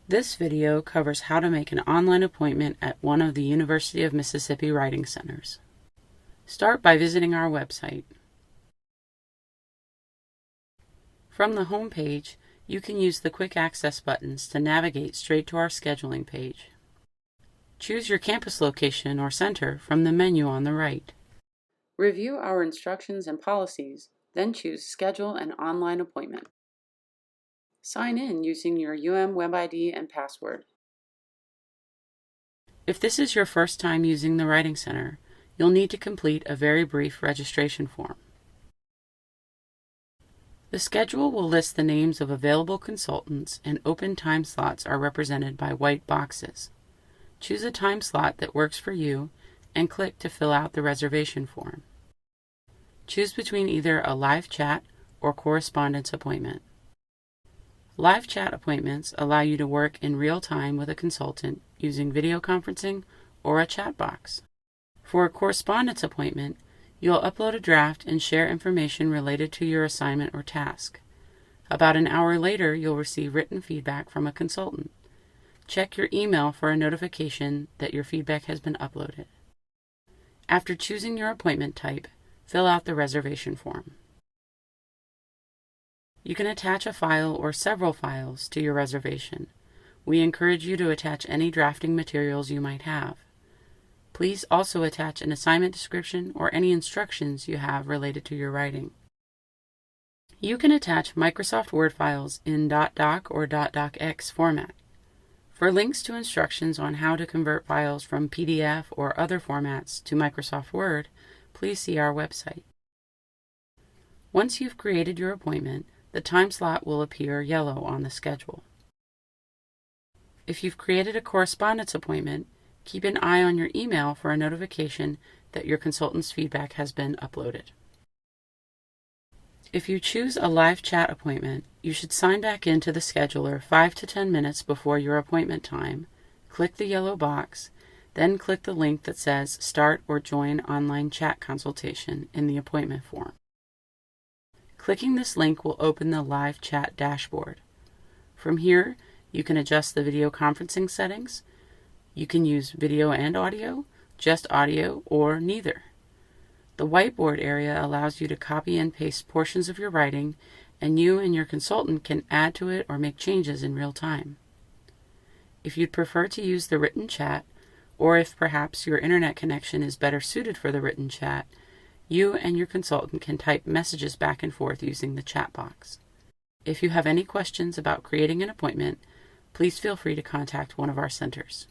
This video covers how to make an online appointment at one of the University of Mississippi Writing Centers. Start by visiting our website. From the home page, you can use the quick access buttons to navigate straight to our scheduling page. Choose your campus location or center from the menu on the right. Review our instructions and policies, then choose Schedule an Online Appointment. Sign in using your web ID and password. If this is your first time using the Writing Center, you'll need to complete a very brief registration form. The schedule will list the names of available consultants, and open time slots are represented by white boxes. Choose a time slot that works for you and click to fill out the reservation form. Choose between either a live chat or correspondence appointment. Live chat appointments allow you to work in real time with a consultant using video conferencing or a chat box. For a correspondence appointment, you'll upload a draft and share information related to your assignment or task. About an hour later, you'll receive written feedback from a consultant. Check your email for a notification that your feedback has been uploaded. After choosing your appointment type, fill out the reservation form. You can attach a file or several files to your reservation. We encourage you to attach any drafting materials you might have. Please also attach an assignment description or any instructions you have related to your writing. You can attach Microsoft Word files in .doc or .docx format. For links to instructions on how to convert files from PDF or other formats to Microsoft Word, please see our website. Once you've created your appointment, the time slot will appear yellow on the schedule. If you've created a correspondence appointment, keep an eye on your email for a notification that your consultant's feedback has been uploaded. If you choose a live chat appointment, you should sign back into the scheduler 5 to 10 minutes before your appointment time, click the yellow box, then click the link that says Start or Join Online Chat Consultation in the appointment form. Clicking this link will open the live chat dashboard. From here, you can adjust the video conferencing settings. You can use video and audio, just audio, or neither. The whiteboard area allows you to copy and paste portions of your writing, and you and your consultant can add to it or make changes in real time. If you'd prefer to use the written chat, or if perhaps your internet connection is better suited for the written chat, you and your consultant can type messages back and forth using the chat box. If you have any questions about creating an appointment, please feel free to contact one of our centers.